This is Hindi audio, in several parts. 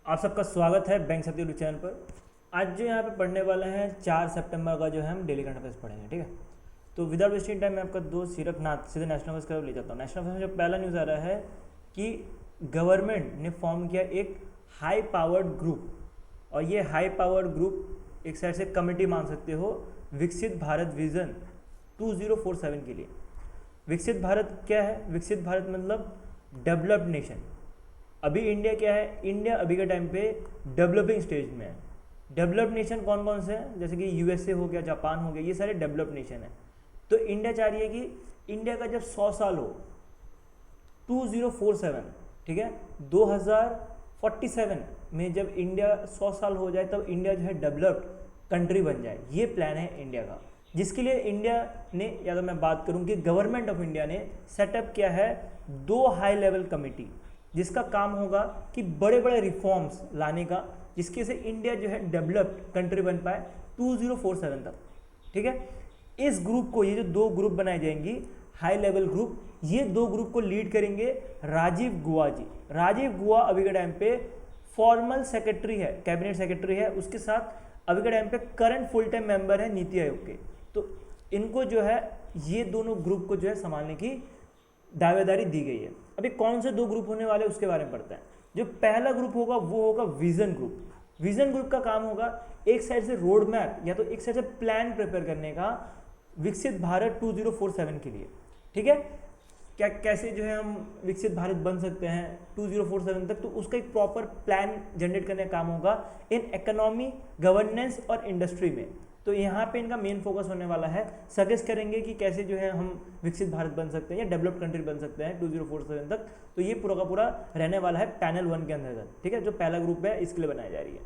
आप सबका स्वागत है बैंक सत्य यूट्यूब चैनल पर। आज जो यहाँ पे पढ़ने वाले हैं 4 सितंबर का जो है हम डेली करंट अफेयर्स पढ़ेंगे, ठीक है। तो विदाउट वेस्टिंग टाइम मैं आपका दोस्त सीरक नाथ सीधे नेशनल अफेयर्स की तरफ ले जाता हूँ। नेशनल अफेयर्स में जो पहला न्यूज़ आ रहा है कि गवर्नमेंट ने फॉर्म किया एक हाई पावर्ड ग्रुप, और ये हाई पावर्ड ग्रुप एक साइड से कमेटी मान सकते हो विकसित भारत विजन 2047 के लिए। विकसित भारत क्या है? विकसित भारत मतलब डेवलप्ड नेशन। अभी इंडिया क्या है? इंडिया अभी के टाइम पे डेवलपिंग स्टेज में है। डेवलप्ड नेशन कौन कौन से हैं? जैसे कि यूएसए हो गया, जापान हो गया, ये सारे डेवलप्ड नेशन है। तो इंडिया चाह रही है कि इंडिया का जब 100 साल हो 2047, ठीक है, 2047 में जब इंडिया 100 साल हो जाए तब इंडिया जो है डेवलप्ड कंट्री बन जाए। ये प्लान है इंडिया का, जिसके लिए इंडिया ने, या तो मैं बात करूं कि गवर्नमेंट ऑफ इंडिया ने सेटअप किया है 2 हाई लेवल कमेटी, जिसका काम होगा कि बड़े बड़े रिफॉर्म्स लाने का, जिसके से इंडिया जो है डेवलप्ड कंट्री बन पाए 2047 तक, ठीक है। इस ग्रुप को, ये जो 2 ग्रुप बनाई जाएंगी हाई लेवल ग्रुप, ये 2 ग्रुप को लीड करेंगे राजीव गुआ जी। राजीव गुआ अभी के टाइम पे फॉर्मल सेक्रेटरी है, कैबिनेट सेक्रेटरी है, उसके साथ अभी के टाइम पे करंट फुल टाइम मेंबर है नीति आयोग के। तो इनको जो है ये दोनों ग्रुप को जो है संभालने की दावेदारी दी गई है। अभी कौन से 2 ग्रुप होने वाले उसके बारे में पढ़ते हैं। जो पहला ग्रुप होगा वो होगा विजन ग्रुप। विजन ग्रुप का काम होगा एक साइड से रोड मैप या तो एक साइड से प्लान प्रिपेयर करने का विकसित भारत 2047 के लिए, ठीक है। क्या कैसे जो है हम विकसित भारत बन सकते हैं 2047 तक, तो उसका एक प्रॉपर प्लान जनरेट करने का काम होगा इन इकोनॉमी, गवर्नेंस और इंडस्ट्री में। तो यहाँ पे इनका मेन फोकस होने वाला है, सजेस्ट करेंगे कि कैसे जो है हम विकसित भारत बन सकते हैं या डेवलप्ड कंट्री बन सकते हैं 2047 तक। तो ये पूरा का पूरा रहने वाला है पैनल 1 के अंतर्गत, ठीक है। जो पहला ग्रुप है इसके लिए बनाई जा रही है।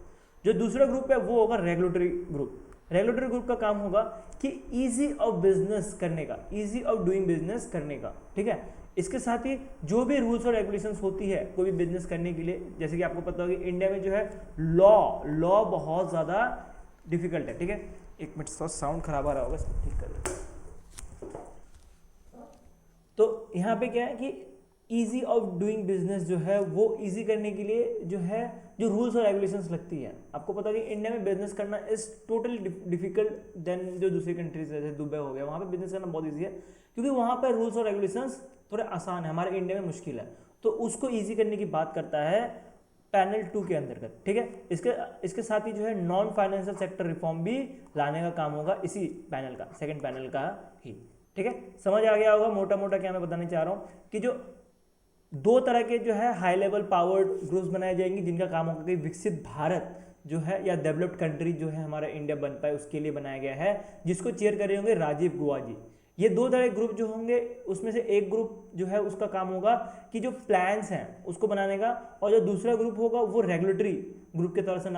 जो दूसरा ग्रुप है वो होगा रेगुलेटरी ग्रुप। रेगुलेटरी ग्रुप का काम होगा कि ईजी ऑफ बिजनेस करने का, ईजी ऑफ डूइंग बिजनेस करने का, ठीक है। इसके साथ ही जो भी रूल्स और रेगुलेशंस होती है कोई भी बिजनेस करने के लिए, जैसे कि आपको पता होगा कि इंडिया में जो है लॉ बहुत ज़्यादा डिफिकल्ट है, ठीक है। एक मिनट, साउंड खराब आ रहा होगा, ठीक कर देते। तो यहाँ पे क्या है कि ईजी ऑफ डूइंग बिजनेस जो है वो ईजी करने के लिए जो है जो रूल्स और रेगुलेशंस लगती है। आपको पता है कि इंडिया में बिजनेस करना इज टोटली डिफिकल्ट देन जो दूसरी कंट्रीज जैसे दुबई हो गया, वहाँ पे बिजनेस करना बहुत ईजी है, क्योंकि वहाँ पर रूल्स और रेगुलेशंस थोड़े आसान है। हमारे इंडिया में मुश्किल है, तो उसको ईजी करने की बात करता है पैनल 2 के अंतर्गत, ठीक है। इसके साथ ही जो है नॉन फाइनेंशियल सेक्टर रिफॉर्म भी लाने का काम होगा इसी पैनल का, सेकंड पैनल का ही, ठीक है। समझ आ गया होगा मोटा मोटा क्या मैं बताना चाह रहा हूँ कि जो 2 तरह के जो है हाई लेवल पावर्ड ग्रुप्स बनाए जाएंगे, जिनका काम होगा कि विकसित भारत जो है या डेवलप्ड कंट्री जो है हमारा इंडिया बन पाए, उसके लिए बनाया गया है, जिसको चेयर कर रहे होंगे राजीव गुआ जी। ये 2 तरह के ग्रुप जो होंगे, उसमें से एक ग्रुप जो है उसका काम होगा कि जो प्लान्स हैं उसको बनाने का, और जो दूसरा ग्रुप होगा वो रेगुलेटरी ग्रुप के तौर से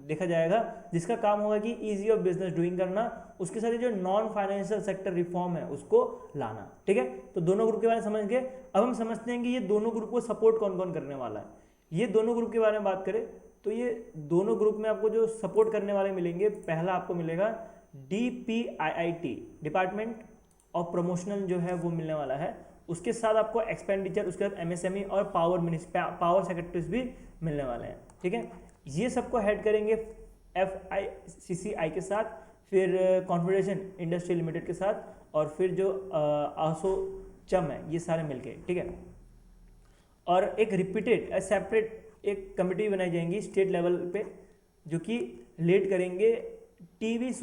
देखा जाएगा, जिसका काम होगा कि ईजी ऑफ बिजनेस डूइंग करना, उसके साथ जो नॉन फाइनेंशियल सेक्टर रिफॉर्म है उसको लाना, ठीक है। तो दोनों ग्रुप के बारे में समझ गए। अब हम समझते हैं कि ये दोनों ग्रुप को सपोर्ट कौन कौन करने वाला है। ये दोनों ग्रुप के बारे में बात करें तो ये दोनों ग्रुप में आपको जो सपोर्ट करने वाले मिलेंगे, पहला आपको मिलेगा DPIIT, डिपार्टमेंट ऑफ प्रमोशनल जो है वो मिलने वाला है। उसके साथ आपको एक्सपेंडिचर, उसके बाद MSME और पावर सेक्रेटरीज भी मिलने वाले हैं, ठीक है। ये सबको हेड करेंगे FICCI के साथ, फिर कॉन्फेडरेशन इंडस्ट्री लिमिटेड के साथ, और फिर जो ASSOCHAM है, ये सारे मिलके, ठीक है। और एक रिपीटेड सेपरेट एक कमेटी बनाई जाएंगी स्टेट लेवल पे, जो कि लीड करेंगे TVS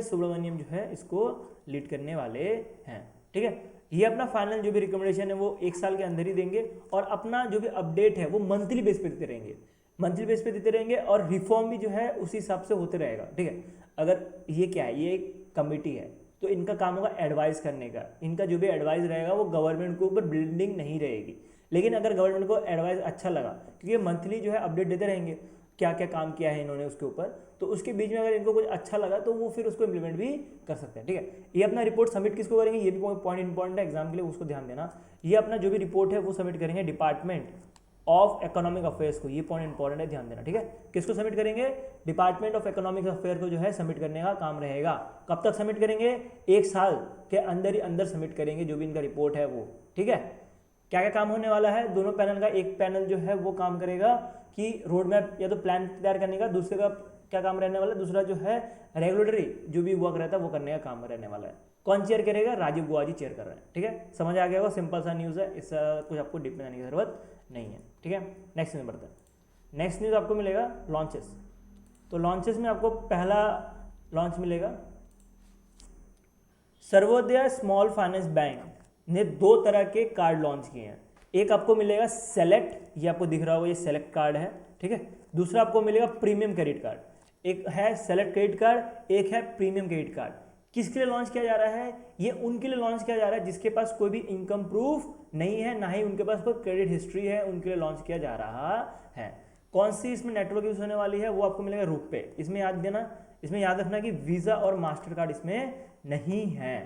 सुब्रमण्यम जो है इसको लीड करने वाले हैं, ठीक है। ये अपना फाइनल जो भी रिकमेंडेशन है वो 1 साल के अंदर ही देंगे, और अपना जो भी अपडेट है वो मंथली बेस पे देते रहेंगे, और रिफॉर्म भी जो है उसी हिसाब से होते रहेगा, ठीक है। अगर ये क्या है, ये एक कमेटी है, तो इनका काम होगा एडवाइस करने का। इनका जो भी एडवाइस रहेगा वो गवर्नमेंट के ऊपर बिल्डिंग नहीं रहेगी, लेकिन अगर गवर्नमेंट को एडवाइस अच्छा लगा, क्योंकि मंथली जो है अपडेट देते रहेंगे क्या क्या काम किया है इन्होंने उसके ऊपर, तो उसके बीच में अगर इनको कुछ अच्छा लगा तो वो फिर उसको इम्प्लीमेंट भी कर सकते हैं, ठीक है। ये अपना रिपोर्ट सबमिट किसको करेंगे, ये भी पॉइंट इंपॉर्टेंट है एग्जाम के लिए, उसको ध्यान देना। ये अपना जो भी रिपोर्ट है वो सबमिट करेंगे डिपार्टमेंट ऑफ इकोनॉमिक अफेयर्स को, ये पॉइंट इंपॉर्टेंट है, ध्यान देना, ठीक है। किसको सबमिट करेंगे? डिपार्टमेंट ऑफ इकोनॉमिक अफेयर को जो है सबमिट करने का काम रहेगा। कब तक सबमिट करेंगे? 1 साल के अंदर ही अंदर सबमिट करेंगे जो भी इनका रिपोर्ट है वो, ठीक है। क्या क्या काम होने वाला है दोनों पैनल का? एक पैनल जो है वो काम करेगा कि रोड मैप या तो प्लान तैयार करने का, दूसरे का क्या काम रहने वाला है, दूसरा जो है रेगुलेटरी जो भी वर्क रहता है वो करने का काम रहने वाला है। कौन चेयर करेगा? राजीव गुहा जी चेयर कर रहे हैं, ठीक है, समझ आ गया होगा, सिंपल सा न्यूज़ है, इससे कुछ आपको डीप में जाने की जरूरत नहीं है, ठीक है। नेक्स्ट न्यूज़ बढ़ते हैं। नेक्स्ट न्यूज़ आपको मिलेगा लॉन्चेस। तो लॉन्चेस में आपको पहला लॉन्च मिलेगा, सर्वोदय स्मॉल फाइनेंस बैंक ने 2 तरह के कार्ड लॉन्च किए हैं। एक आपको मिलेगा सेलेक्ट, ये आपको दिख रहा होगा, ये सेलेक्ट कार्ड है, ठीक है। दूसरा आपको मिलेगा प्रीमियम क्रेडिट कार्ड। एक है सेलेक्ट क्रेडिट कार्ड, एक है प्रीमियम क्रेडिट कार्ड। किसके लिए लॉन्च किया जा रहा है? ये उनके लिए लॉन्च किया जा रहा है जिसके पास कोई भी इनकम प्रूफ नहीं है, ना ही उनके पास कोई क्रेडिट हिस्ट्री है, उनके लिए लॉन्च किया जा रहा है। कौन सी इसमें नेटवर्क यूज होने वाली है? वो आपको मिलेगा रुपे। इसमें याद देना, इसमें याद रखना कि वीजा और मास्टर कार्ड इसमें नहीं है।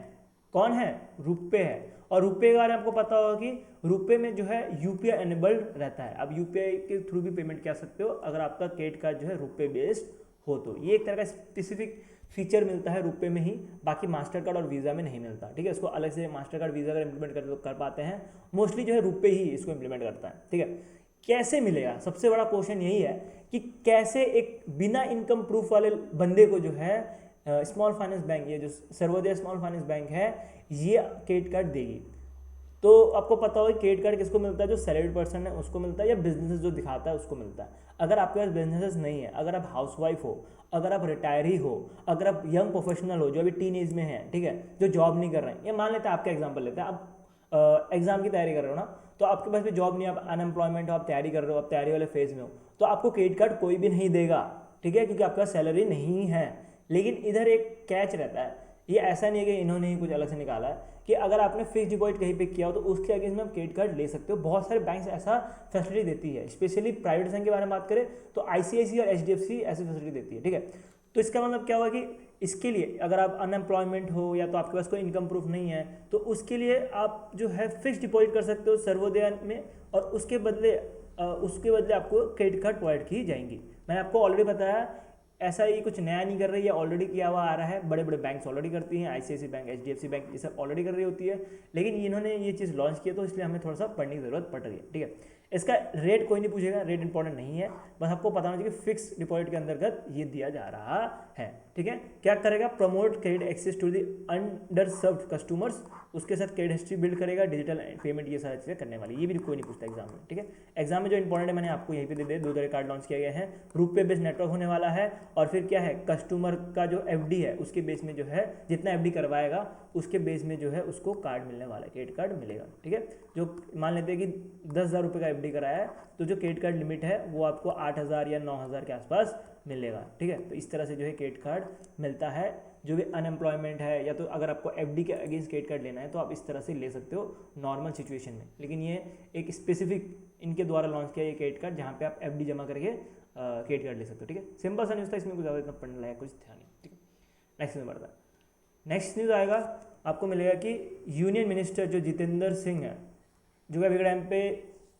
कौन है? रुपे है। और रुपे के बारे में आपको पता होगा कि रुपे में जो है यूपीआई एनेबल्ड रहता है। अब यूपीआई के थ्रू भी पेमेंट कर सकते हो अगर आपका क्रेडिट कार्ड जो है रुपे बेस्ड हो तो। ये एक तरह का स्पेसिफिक फीचर मिलता है रुपे में ही, बाकी मास्टर कार्ड और वीज़ा में नहीं मिलता, ठीक है। इसको अलग से मास्टर कार्ड वीज़ा अगर इंप्लीमेंट कर पाते हैं, मोस्टली जो है रुपे ही इसको इंप्लीमेंट करता है, ठीक है। कैसे मिलेगा? सबसे बड़ा क्वेश्चन यही है कि कैसे एक बिना इनकम प्रूफ वाले बंदे को जो है स्मॉल फाइनेंस बैंक, ये जो सर्वोदय स्मॉल फाइनेंस बैंक है, ये क्रेडिट कार्ड देगी। तो आपको पता होगा क्रेडिट कार्ड किसको मिलता है? जो सैलरीड पर्सन है उसको मिलता है, या बिजनेस जो दिखाता है उसको मिलता है। अगर आपके पास बिजनेस नहीं है, अगर आप हाउसवाइफ हो, अगर आप रिटायरी हो, अगर आप यंग प्रोफेशनल हो जो अभी टीन एज में है, ठीक है, जो जॉब नहीं कर रहे हैं, ये मान लेते हैं आपका एग्जाम्पल लेते हैं, आप एग्जाम की तैयारी कर रहे हो ना, तो आपके पास भी जॉब नहीं है, आप अनएम्प्लॉयमेंट हो, आप तैयारी कर रहे हो, आप तैयारी वाले फेज में हो, तो आपको क्रेडिट कार्ड कोई भी नहीं देगा, ठीक है, क्योंकि आपका सैलरी नहीं है। लेकिन इधर एक कैच रहता है, ये ऐसा नहीं है कि इन्होंने ही कुछ अलग से निकाला है, कि अगर आपने फिक्स डिपॉजिट कहीं पे किया हो तो उसके अगेंस्ट में आप क्रेडिट कार्ड ले सकते हो। बहुत सारे बैंक्स ऐसा फैसिलिटी देती है, स्पेशली प्राइवेट बैंक के बारे में बात करें तो आईसीआईसी और एचडीएफसी ऐसी फैसिलिटी देती है, ठीक है। तो इसका मतलब क्या हुआ कि इसके लिए अगर आप अनएम्प्लॉयमेंट हो या तो आपके पास कोई इनकम प्रूफ नहीं है, तो उसके लिए आप जो है फिक्स डिपॉजिट कर सकते हो सर्वोदय में, और उसके बदले आपको क्रेडिट कार्ड प्रोवाइड की जाएंगी। मैंने आपको ऑलरेडी बताया, ऐसा ही कुछ नया नहीं कर रही है, ऑलरेडी किया हुआ आ रहा है, बड़े बड़े बैंक्स ऑलरेडी करती हैं, आईसीआईसी बैंक, एचडीएफसी बैंक ये सब ऑलरेडी कर रही होती है, लेकिन इन्होंने ये चीज़ लॉन्च की है तो इसलिए हमें थोड़ा सा पढ़ने की जरूरत पड़ रही है, ठीक है। इसका रेट कोई नहीं पूछेगा, रेट इंपॉर्टेंट नहीं है, बस आपको पता होना चाहिए कि फिक्स डिपॉजिट के अंतर्गत ये दिया जा रहा है, ठीक है। क्या करेगा? Promote credit access to the underserved customers, उसके साथ क्रेडिट हिस्ट्री बिल्ड करेगा, डिजिटल पेमेंट, ये सारी चीज़ें करने वाली, ये भी कोई नहीं पूछता एग्जाम में, ठीक है। एग्जाम में जो इंपॉर्टेंट है मैंने आपको यहीं पे दे दिए, 2 तरह कार्ड लॉन्च किया गया है, रुपे बेस्ड नेटवर्क होने वाला है, और फिर क्या है, कस्टमर का जो एफडी है उसके बेस में जो है जितना एफडी करवाएगा उसके बेस में जो है उसको कार्ड मिलने वाला है, क्रेडिट कार्ड मिलेगा, ठीक है। जो मान लेते हैं कि 10,000 रुपये का एफडी कराया है तो जो क्रेडिट कार्ड लिमिट है वो आपको 8,000 या 9,000 के आसपास मिलेगा, ठीक है। तो इस तरह से जो है क्रेडिट कार्ड मिलता है। जो भी अनएम्प्लॉयमेंट है या तो अगर आपको एफडी के अगेंस्ट क्रेडिट कार्ड लेना है तो आप इस तरह से ले सकते हो नॉर्मल सिचुएशन में, लेकिन ये एक स्पेसिफिक इनके द्वारा लॉन्च किया ये क्रेडिट कार्ड जहाँ पे आप एफडी जमा करके क्रेडिट कार्ड ले सकते हो, ठीक है। सिंपल सा न्यूज़ था, इसमें कुछ ज़्यादा इतना पढ़ने लायक कुछ ध्यान नहीं, ठीक है। नेक्स्ट न्यूज़ बढ़ता है। नेक्स्ट न्यूज़ आएगा, आपको मिलेगा कि यूनियन मिनिस्टर जो जितेंद्र सिंह है, जो अभी टाइम पे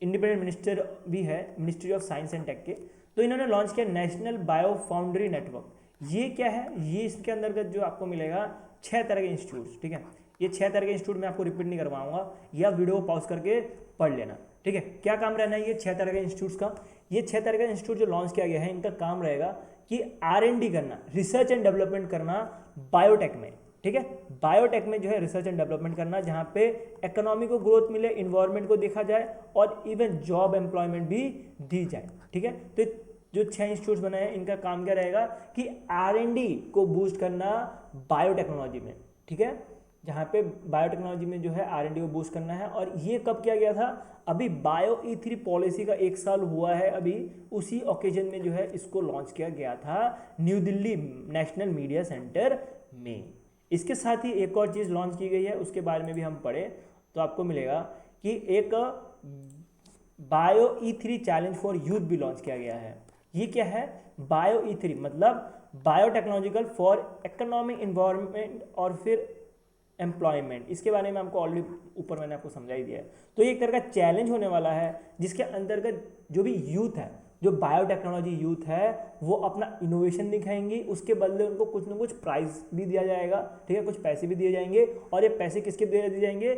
इंडिपेंडेंट मिनिस्टर भी है ministry of science and tech के, तो इन्होंने लॉन्च किया नेशनल बायो फाउंड्री नेटवर्क। ये क्या है? ये इसके अंतर्गत जो आपको मिलेगा 6 तरह के इंस्टीट्यूट, ठीक है। ये 6 तरह के इंस्टीट्यूट मैं आपको रिपीट नहीं करवाऊंगा, या वीडियो को पॉज करके पढ़ लेना, ठीक है। क्या काम रहना है ये 6 तरह के इंस्टीट्यूट्स का? ये 6 तरह का इंस्टीट्यूट जो लॉन्च किया गया है, इनका काम रहेगा कि R&D करना, रिसर्च एंड डेवलपमेंट करना बायोटेक में, ठीक है। बायोटेक में जो है रिसर्च एंड डेवलपमेंट करना, जहाँ पे इकोनॉमी को ग्रोथ मिले, इन्वायरमेंट को देखा जाए और इवन जॉब एम्प्लॉयमेंट भी दी जाए, ठीक है। तो जो 6 इंस्टीट्यूट्स बनाए हैं इनका काम क्या रहेगा कि R&D को बूस्ट करना बायोटेक्नोलॉजी में, ठीक है, जहाँ पे बायोटेक्नोलॉजी में जो है R&D को बूस्ट करना है। और ये कब किया गया था? अभी बायो E3 पॉलिसी का 1 साल हुआ है, अभी उसी ओकेजन में जो है इसको लॉन्च किया गया था new Delhi national media centre में। इसके साथ ही एक और चीज़ लॉन्च की गई है, उसके बारे में भी हम पढ़े तो आपको मिलेगा कि एक bio E3 challenge for youth भी लॉन्च किया गया है। ये क्या है? बायो E3 मतलब बायोटेक्नोलॉजिकल फॉर इकोनॉमिक, इन्वायरमेंट और फिर एम्प्लॉयमेंट, इसके बारे में आपको ऑलरेडी ऊपर मैंने आपको समझा ही दिया है। तो ये एक तरह का चैलेंज होने वाला है जिसके अंतर्गत जो भी यूथ है, जो बायोटेक्नोलॉजी यूथ है, वो अपना इनोवेशन दिखाएंगी, उसके बदले उनको कुछ ना कुछ प्राइज भी दिया जाएगा, ठीक है, कुछ पैसे भी दिए जाएंगे। और ये पैसे किसके द्वारा दिए जाएंगे?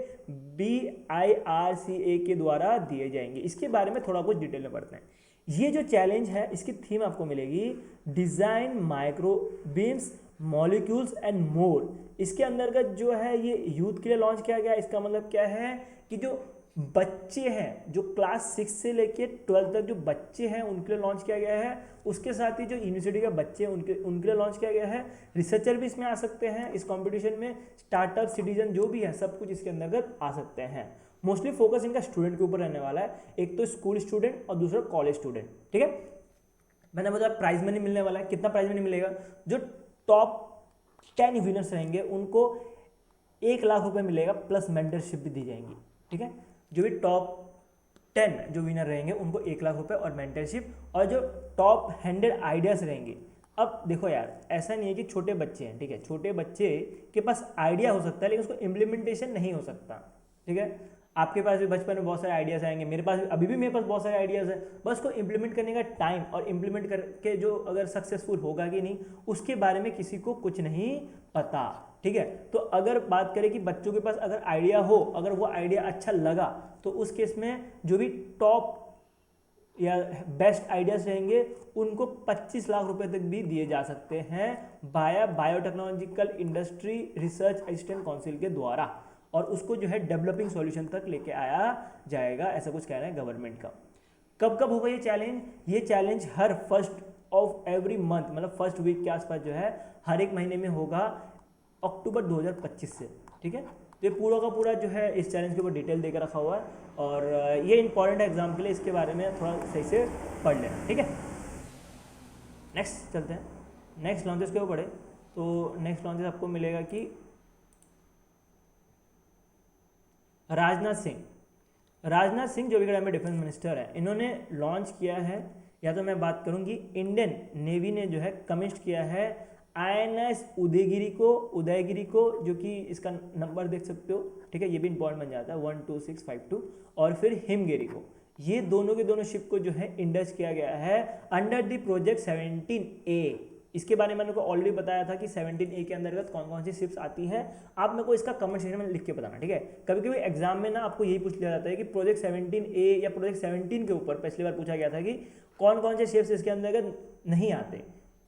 BIRCA के द्वारा दिए जाएंगे। इसके बारे में थोड़ा कुछ डिटेल में पढ़ते हैं। ये जो चैलेंज है इसकी थीम आपको मिलेगी design micro beams molecules and more. इसके अंतर्गत जो है ये यूथ के लिए लॉन्च किया गया। इसका मतलब क्या है कि जो बच्चे हैं, जो क्लास 6 से लेके 12 तक जो बच्चे हैं उनके लिए लॉन्च किया गया है। उसके साथ ही जो यूनिवर्सिटी के बच्चे हैं उनके लिए लॉन्च किया गया है। रिसर्चर भी इसमें आ सकते हैं इस कंपटीशन में, स्टार्टअप सिटीजन जो भी है सब कुछ इसके अंतर्गत आ सकते हैं। मोस्टली फोकस इनका स्टूडेंट के ऊपर रहने वाला है, एक तो स्कूल स्टूडेंट और दूसरा कॉलेज स्टूडेंट, ठीक है। मैंने बताया प्राइज मनी मिलने वाला है। कितना प्राइज मनी मिलेगा? जो टॉप 10 विनर्स रहेंगे उनको 1 लाख रुपए मिलेगा, प्लस मेंटरशिप भी दी जाएंगी, ठीक है। जो भी टॉप 10 जो विनर रहेंगे उनको 1 लाख रुपए और मेंटरशिप, और जो टॉप 100 आइडियाज रहेंगे। अब देखो यार, ऐसा नहीं है कि छोटे बच्चे हैं, ठीक है, छोटे बच्चे के पास आइडिया हो सकता है लेकिन उसको इम्प्लीमेंटेशन नहीं हो सकता, ठीक है। आपके पास भी बचपन में बहुत सारे आइडियाज़ आएंगे, मेरे पास अभी भी मेरे पास बहुत सारे आइडियाज़ हैं, बस को इम्प्लीमेंट करने का टाइम और इम्प्लीमेंट करके जो अगर सक्सेसफुल होगा कि नहीं उसके बारे में किसी को कुछ नहीं पता, ठीक है। तो अगर बात करें कि बच्चों के पास अगर आइडिया हो, अगर वो आइडिया अच्छा लगा, तो उस केस में जो भी टॉप या बेस्ट आइडियाज रहेंगे उनको 25 लाख रुपए तक भी दिए जा सकते हैं biotechnological industry research assistant council के द्वारा, और उसको जो है डेवलपिंग सॉल्यूशन तक लेके आया जाएगा, ऐसा कुछ कह रहे हैं गवर्नमेंट का। कब कब होगा ये चैलेंज? ये challenge her first of every month, मतलब फर्स्ट वीक के आसपास जो है हर एक महीने में होगा, अक्टूबर 2025 से, ठीक है। तो ये पूरा का पूरा जो है इस चैलेंज के ऊपर डिटेल देकर रखा हुआ है, और ये इंपॉर्टेंट है एग्जाम के लिए, इसके बारे में थोड़ा सही से पढ़ लेना, ठीक है। नेक्स्ट चलते हैं, नेक्स्ट लॉन्चेस के ऊपर पढ़े। तो नेक्स्ट लॉन्चेस आपको मिलेगा कि राजनाथ सिंह जो भी में डिफेंस मिनिस्टर है, इन्होंने लॉन्च किया है, या तो मैं बात करूं कि इंडियन नेवी ने जो है कमिश्ड किया है INS उदयगिरी को, जो कि इसका नंबर देख सकते हो, ठीक है, ये भी इंपॉर्टेंट बन जाता है 12652, और फिर हिमगिरी को, ये दोनों के दोनों शिप को जो है इंडस किया गया है अंडर द प्रोजेक्ट 17A। इसके बारे में मैंने को ऑलरेडी बताया था कि 17A के अंतर्गत कौन कौन सी शिप्स आती हैं। आप मेरे को इसका कमेंट सेक्शन में लिख के बताना, ठीक है। कभी कभी एग्जाम में ना आपको यही पूछ लिया जाता है कि प्रोजेक्ट 17A या प्रोजेक्ट 17 के ऊपर पिछली बार पूछा गया था कि कौन कौन से शिप्स इसके अंतर्गत नहीं आते,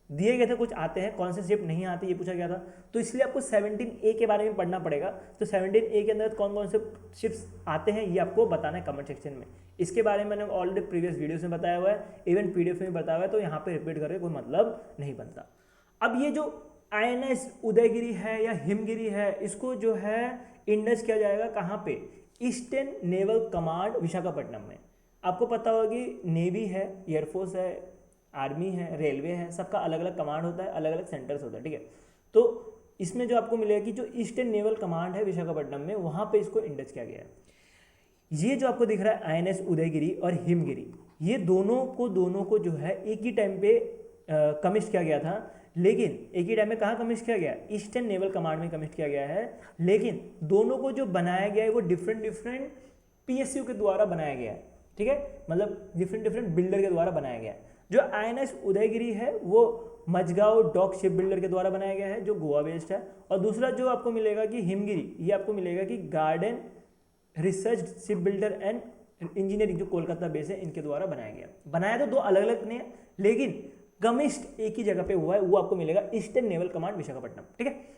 दिए गए थे कुछ आते हैं, कौन से शिप नहीं आते ये पूछा गया था। तो इसलिए आपको 17A के बारे में पढ़ना पड़ेगा। तो 17A के अंदर कौन कौन से शिप्स आते हैं ये आपको बताना है कमेंट सेक्शन में। इसके बारे में मैंने ऑलरेडी प्रीवियस वीडियोस में बताया हुआ है, इवन PDF में बताया हुआ है, तो यहाँ पे रिपीट करके कोई मतलब नहीं बनता। अब ये जो INS उदयगिरी है या हिमगिरी है, इसको जो है इंडस किया जाएगा कहाँ पे? ईस्टर्न नेवल कमांड विशाखापट्टनम में। आपको पता होगा कि नेवी है, एयरफोर्स है, आर्मी है, रेलवे है, सबका अलग अलग कमांड होता है, अलग अलग सेंटर्स होता है, ठीक है। तो इसमें जो आपको मिलेगा कि जो ईस्टर्न नेवल कमांड है विशाखापट्टनम में, वहाँ पे इसको इंडस किया गया है। ये जो आपको दिख रहा है INS उदयगिरी और हिमगिरी, ये दोनों को जो है एक ही टाइम पे कमिश्ड किया गया था, लेकिन एक ही टाइम में कहाँ कमिश्ड किया गया? ईस्टर्न नेवल कमांड में कमिश्ड किया गया है। लेकिन दोनों को जो बनाया गया है वो डिफरेंट PSU के द्वारा बनाया गया है, ठीक है, मतलब डिफरेंट बिल्डर के द्वारा बनाया गया है। जो INS उदयगिरी है वो मजगांव डॉक शिप बिल्डर के द्वारा बनाया गया है, जो गोवा बेस्ड है। और दूसरा जो आपको मिलेगा कि हिमगिरी, ये आपको मिलेगा कि garden research ship builder and engineering, जो कोलकाता बेस है, इनके द्वारा बनाया गया। बनाया तो दो अलग अलग ने, लेकिन कमिश्ड एक ही जगह पे हुआ है, वो आपको मिलेगा ईस्टर्न नेवल कमांड विशाखापट्टनम, ठीक है।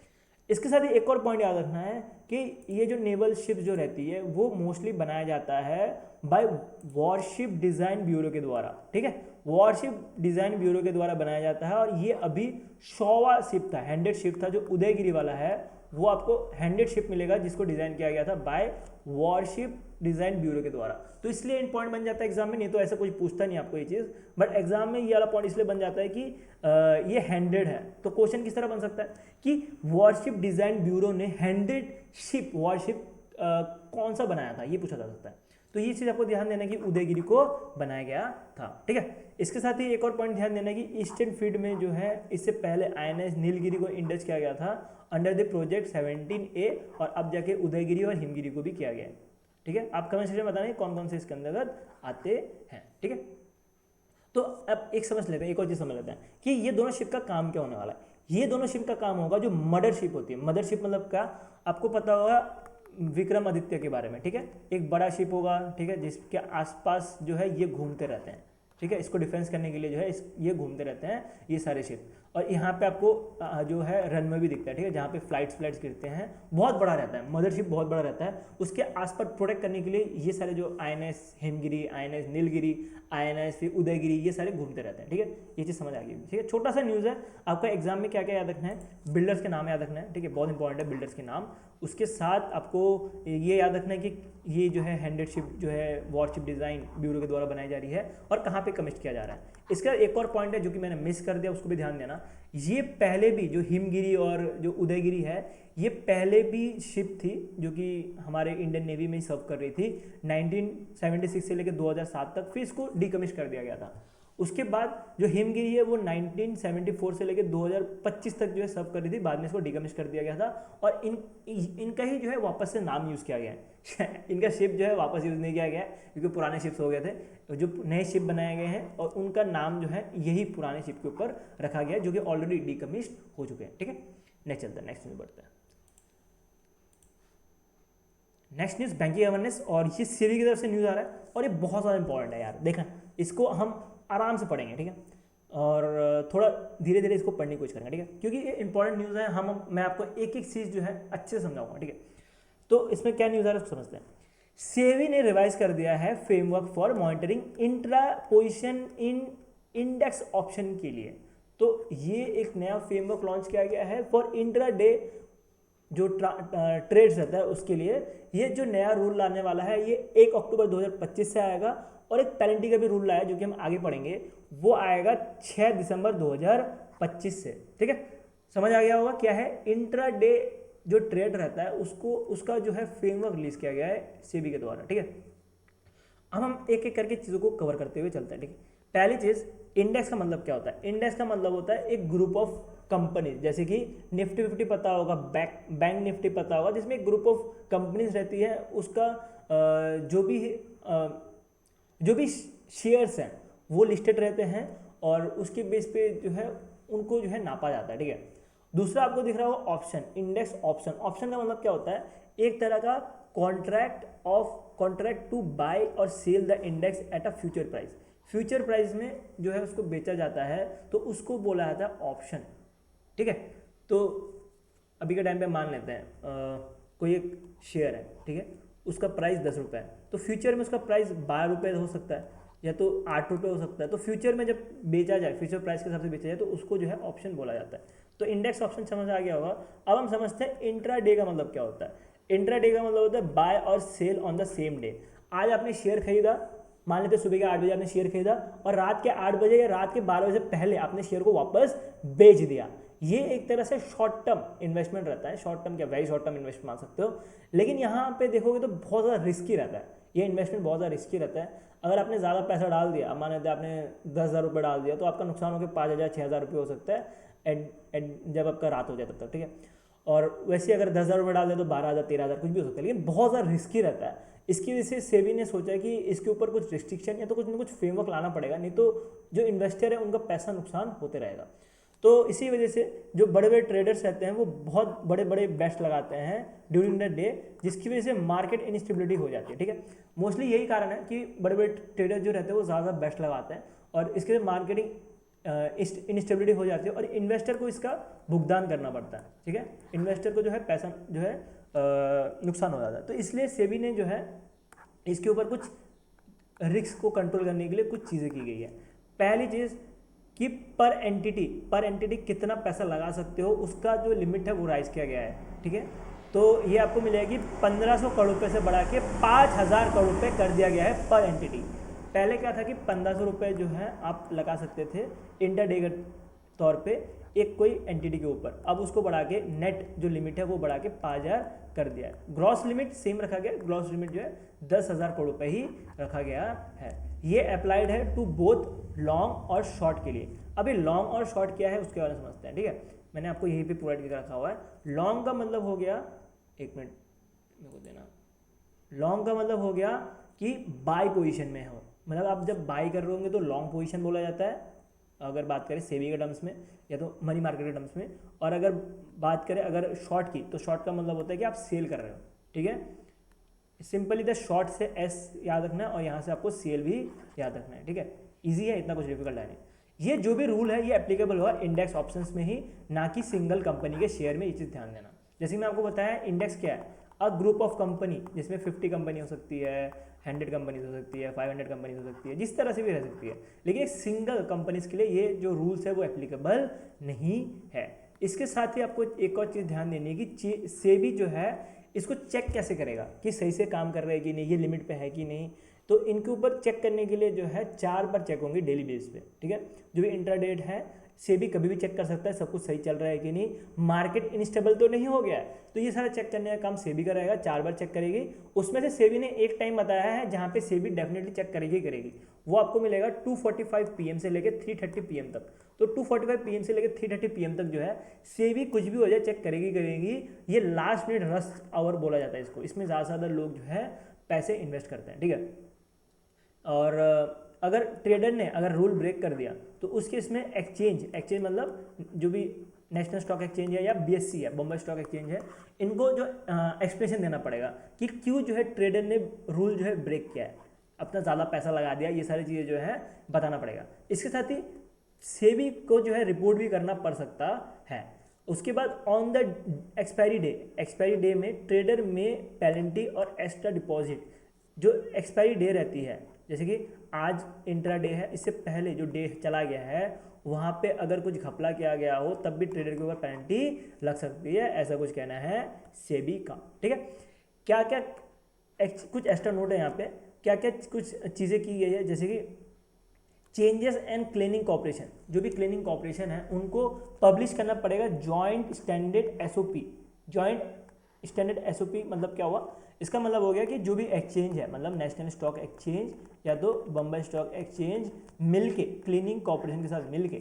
इसके साथ ही एक और पॉइंट याद रखना है कि ये जो नेवल शिप जो रहती है वो मोस्टली बनाया जाता है बाय वॉरशिप डिजाइन ब्यूरो के द्वारा, ठीक है। वॉरशिप डिजाइन ब्यूरो के द्वारा बनाया जाता है, और ये अभी 100वां शिप था, हैंडेड शिप था, जो उदयगिरी वाला है वो आपको हैंडेड शिप मिलेगा, जिसको डिजाइन किया गया था बाय वॉरशिप डिजाइन ब्यूरो के द्वारा। तो इसलिए इन पॉइंट बन जाता है एग्जाम में, नहीं तो ऐसा कुछ पूछता नहीं आपको ये चीज़, बट एग्जाम में ये वाला पॉइंट इसलिए बन जाता है कि ये हैंडेड है। तो क्वेश्चन किस तरह बन सकता है कि वॉरशिप डिजाइन ब्यूरो ने हैंडेड शिप वॉरशिप कौन सा बनाया था, ये पूछा जा सकता है। तो ये चीज़ आपको ध्यान देना है कि उदयगिरी को बनाया गया था, ठीक है। इसके साथ ही एक और पॉइंट ध्यान देना है कि ईस्टर्न फील्ड में जो है इससे पहले INS नीलगिरी को इंडस किया गया था अंडर द प्रोजेक्ट 17A, और अब जाके उदयगिरी और हिमगिरी को भी किया गया है, ठीक है। आप कमेंट सेक्शन में बताना कौन कौन से इसके अंतर्गत आते हैं, ठीक है। तो अब एक समझ लेते हैं, एक और चीज़ समझ लेते हैं कि ये दोनों शिप का काम क्या होने वाला है। ये दोनों शिप का काम होगा जो मदरशिप होती है। मदरशिप मतलब क्या, आपको पता होगा विक्रमादित्य के बारे में, ठीक है। एक बड़ा शिप होगा, ठीक है, जिसके आसपास जो है ये घूमते रहते हैं, ठीक है। इसको डिफेंस करने के लिए जो है ये घूमते रहते हैं ये सारे शिप। और यहाँ पे आपको जो है रनवे भी दिखता है, ठीक है, जहाँ पे फ्लाइट्स गिरते हैं, बहुत बड़ा रहता है, मदरशिप बहुत बड़ा रहता है। उसके आसपास प्रोटेक्ट करने के लिए ये सारे जो INS Himgiri, INS Nilgiri, INS फिर उदयगिरी, ये सारे घूमते रहते हैं, ठीक है। ये चीज़ समझ आ गई, ठीक है। छोटा सा न्यूज़ है, आपका एग्जाम में क्या क्या याद रखना है, बिल्डर्स के नाम याद रखना है, ठीक है, बहुत इंपॉर्टेंट है बिल्डर्स के नाम। उसके साथ आपको ये याद रखना है कि ये जो है हैंडेड शिप जो है वॉरशिप डिज़ाइन ब्यूरो के द्वारा बनाई जा रही है और कहाँ पे कमिट किया जा रहा है। इसका एक और पॉइंट है जो कि मैंने मिस कर दिया, उसको भी ध्यान देना। ये पहले भी जो हिमगिरी और जो उदयगिरी है, ये पहले भी शिप थी जो कि हमारे इंडियन नेवी में ही सर्व कर रही थी 1976 से लेकर 2007 तक, फिर इसको डिकमिश कर दिया गया था। उसके बाद जो हिमगिरी है वो 1974 से लेकर 2025 तक जो है सर्व कर रही थी, बाद में इसको डिकमिश कर दिया गया था। और इनका ही जो है वापस से नाम यूज़ किया गया है इनका शिप जो है वापस यूज़ नहीं किया गया है क्योंकि पुराने शिप्स हो गए थे। जो नए शिप बनाए गए हैं और उनका नाम जो है यही पुराने शिप के ऊपर रखा गया है जो कि ऑलरेडी डिकमिश्ड हो चुके हैं, ठीक है। नेक्स्ट चलता है, नेक्स्ट न्यूज़ बढ़ता है। नेक्स्ट न्यूज़ बैंकिंग अवेयरनेस, और ये सेबी की तरफ से न्यूज़ आ रहा है और ये बहुत ज़्यादा इंपॉर्टेंट है यार। देखा, इसको हम आराम से पढ़ेंगे, ठीक है, और थोड़ा धीरे धीरे इसको पढ़ने की कोशिश करेंगे, ठीक है, क्योंकि ये इंपॉर्टेंट न्यूज़ है। मैं आपको एक एक चीज़ जो है अच्छे से समझाऊंगा, ठीक है। तो इसमें क्या न्यूज़ आ रहा है उसको समझते हैं। सेबी ने रिवाइज कर दिया है framework for monitoring intra position in index option के लिए। तो ये एक नया फ्रेमवर्क लॉन्च किया गया है फॉर इंट्रा डे जो ट्रेड्स रहता है उसके लिए। ये जो नया रूल लाने वाला है ये 1 अक्टूबर 2025 से आएगा, और एक पेनल्टी का भी रूल लाया जो कि हम आगे पढ़ेंगे, वो आएगा 6 दिसंबर 2025 से, ठीक है। समझ आ गया होगा क्या है इंट्रा डे जो ट्रेड रहता है उसका जो है फ्रेमवर्क रिलीज किया गया है सेबी के द्वारा, ठीक है। अब हम एक एक करके चीज़ों को कवर करते हुए चलते हैं, ठीक है। पहली चीज़, इंडेक्स का मतलब क्या होता है। इंडेक्स का मतलब होता है एक ग्रुप ऑफ कंपनीज, जैसे कि निफ्टी 50 पता होगा, बैंक निफ्टी पता होगा, जिसमें एक ग्रुप ऑफ कंपनीज रहती है। उसका जो भी शेयर्स हैं वो लिस्टेड रहते हैं और उसके बेस पे जो है उनको जो है नापा जाता है, ठीक है। दूसरा आपको दिख रहा होगा ऑप्शन, इंडेक्स ऑप्शन। ऑप्शन का मतलब क्या होता है, एक तरह का कॉन्ट्रैक्ट टू बाय और sell the index at a future price. Future price में जो है उसको बेचा जाता है तो उसको बोला जाता है ऑप्शन, ठीक है। तो अभी के टाइम पे मान लेते हैं कोई एक शेयर है, ठीक है, उसका प्राइस 10 रुपये है, तो फ्यूचर में उसका प्राइस 12 रुपये हो सकता है या तो 8 रुपये हो सकता है। तो फ्यूचर में जब बेचा जाए, फ्यूचर प्राइस के हिसाब से बेचा जाए तो उसको जो है ऑप्शन बोला जाता है। तो इंडेक्स ऑप्शन समझ आ गया होगा। अब हम समझते हैं इंट्रा डे का मतलब क्या होता है। इंट्रा डे का मतलब होता है बाय और sell on the same day. आज आपने शेयर खरीदा, मान लेते सुबह के 8 बजे आपने शेयर खरीदा और रात के 8 बजे या रात के 12 बजे से पहले आपने शेयर को वापस बेच दिया। ये एक तरह से शॉर्ट टर्म इन्वेस्टमेंट रहता है। शॉर्ट टर्म क्या, वेरी शॉर्ट टर्म इन्वेस्टमेंट मान सकते हो, लेकिन यहाँ पे देखोगे तो बहुत ज़्यादा रिस्की रहता है। ये इन्वेस्टमेंट बहुत ज़्यादा रिस्की रहता है। अगर आपने ज़्यादा पैसा डाल दिया, मान लेते आपने 10,000 रुपये डाल दिया, तो आपका नुकसान होकर 5,000 6,000 रुपये हो सकता है जब आपका रात हो जाए तब तक, ठीक है। और वैसे अगर 10,000 रुपये डाल दिया तो 12,000 13,000 कुछ भी हो सकता है, लेकिन बहुत ज़्यादा रिस्की रहता है। इसकी वजह से सेबी ने सोचा कि इसके ऊपर कुछ रिस्ट्रिक्शन या तो कुछ ना कुछ फ्रेमवर्क लाना पड़ेगा, नहीं तो जो इन्वेस्टर है उनका पैसा नुकसान होते रहेगा। तो इसी वजह से जो बड़े बड़े ट्रेडर्स रहते हैं वो बहुत बड़े बड़े बेस्ट लगाते हैं ड्यूरिंग द डे, जिसकी वजह से मार्केट इनस्टेबिलिटी हो जाती है, ठीक है। मोस्टली यही कारण है कि बड़े बड़े ट्रेडर जो रहते हैं वो ज़्यादा बेस्ट लगाते हैं और इसके लिए मार्केटिंग इनस्टेबिलिटी हो जाती है और इन्वेस्टर को इसका भुगतान करना पड़ता है, ठीक है। इन्वेस्टर को जो है पैसा जो है नुकसान हो जाता है। तो इसलिए सेबी ने जो है इसके ऊपर कुछ रिस्क को कंट्रोल करने के लिए कुछ चीज़ें की गई है। पहली चीज़ कि पर एंटिटी कितना पैसा लगा सकते हो उसका जो लिमिट है वो राइज किया गया है, ठीक है। तो ये आपको मिलेगी 1500 करोड़ रुपये से बढ़ा के 5,000 करोड़ रुपये कर दिया गया है पर एंटिटी। पहले क्या था कि 1500 रुपये जो है आप लगा सकते थे इंटरडे के तौर पे एक कोई एंटिटी के ऊपर, अब उसको बढ़ा के नेट जो लिमिट है वो बढ़ा के 5,000 कर दिया है। ग्रॉस लिमिट सेम रखा गया, ग्रॉस लिमिट जो है 10,000 करोड़ रुपए ही रखा गया है। ये अप्लाइड है टू बोथ लॉन्ग और शॉर्ट के लिए। अभी लॉन्ग और शॉर्ट क्या है उसके बारे में समझते हैं, ठीक है। मैंने आपको यहीं पे प्रोवाइड करके रखा हुआ है। लॉन्ग का मतलब हो गया, एक मिनट मेरे को देना, लॉन्ग का मतलब हो गया कि बाय पोजीशन में हो, मतलब आप जब बाय कर रहे होंगे तो लॉन्ग पोजीशन बोला जाता है अगर बात करें सेबी के टर्म्स में या तो मनी मार्केट के टर्म्स में। और अगर बात करें अगर शॉर्ट की, तो शॉर्ट का मतलब होता है कि आप सेल कर रहे हो, ठीक है। सिंपली द शॉर्ट से एस याद रखना है और यहाँ से आपको सेल भी याद रखना है, ठीक है। ईजी है, इतना कुछ डिफिकल्ट है नहीं। ये जो भी रूल है ये एप्लीकेबल होगा इंडेक्स ऑप्शंस में ही, ना कि सिंगल कंपनी के शेयर में। ये चीज़ ध्यान देना। जैसे मैं आपको बताया इंडेक्स क्या है, अ ग्रुप ऑफ कंपनी, जिसमें 50 कंपनी हो सकती है, 100 कंपनीज हो सकती है, 500 कंपनीज हो सकती है, जिस तरह से भी रह सकती है। लेकिन एक सिंगल कंपनीज के लिए ये जो रूल्स है वो एप्लीकेबल नहीं है। इसके साथ ही आपको एक और चीज़ ध्यान देनी है कि सेबी जो है इसको चेक कैसे करेगा कि सही से काम कर रहे हैं कि नहीं, ये लिमिट पे है कि नहीं। तो इनके ऊपर चेक करने के लिए जो है 4 बार चेक होंगे डेली बेस पे, ठीक है। जो भी इंट्राडेट है सेबी कभी भी चेक कर सकता है सब कुछ सही चल रहा है कि नहीं, मार्केट इनस्टेबल तो नहीं हो गया है, तो ये सारा चेक करने का काम सेबी का रहेगा। 4 बार चेक करेगी। उसमें से सेबी ने एक टाइम बताया है जहाँ पे सेबी डेफिनेटली चेक करेगी, वो आपको मिलेगा 2:45 PM से लेकर 3:30 PM तक। तो 2:45 PM से लेकर 3:30 PM तक जो है सेबी कुछ भी हो जाए चेक करेगी। ये लास्ट मिनट रश आवर बोला जाता है इसको। इसमें ज़्यादा से ज़्यादा लोग जो है पैसे इन्वेस्ट करते हैं, ठीक है। और अगर ट्रेडर ने अगर रूल ब्रेक कर दिया तो उसके इसमें एक्सचेंज मतलब जो भी नेशनल स्टॉक एक्सचेंज है या BSE है, बॉम्बे स्टॉक एक्सचेंज है, इनको जो एक्सप्लेनेशन देना पड़ेगा कि क्यों जो है ट्रेडर ने रूल जो है ब्रेक किया है, अपना ज़्यादा पैसा लगा दिया, ये सारी चीज़ें जो है बताना पड़ेगा। इसके साथ ही सेबी को जो है रिपोर्ट भी करना पड़ सकता है। उसके बाद ऑन द एक्सपायरी डे में ट्रेडर में पेनल्टी और एक्स्ट्रा डिपॉजिट जो एक्सपायरी डे रहती है, जैसे कि आज इंट्रा डे है, इससे पहले जो डे चला गया है वहाँ पे अगर कुछ घपला किया गया हो तब भी ट्रेडर के ऊपर पेनल्टी लग सकती है, ऐसा कुछ कहना है सेबी का, ठीक है। क्या क्या कुछ एक्स्ट्रा नोट है यहाँ पे, क्या क्या कुछ चीज़ें की गई है, जैसे कि चेंजेस एंड क्लीनिंग कॉर्पोरेशन, जो भी क्लीनिंग कॉर्पोरेशन है उनको पब्लिश करना पड़ेगा joint standard SOP। Joint standard SOP मतलब क्या हुआ, इसका मतलब हो गया कि जो भी एक्सचेंज है, मतलब नेशनल स्टॉक एक्सचेंज या तो बम्बई स्टॉक एक्सचेंज मिलके क्लीनिंग कॉर्पोरेशन के साथ मिलके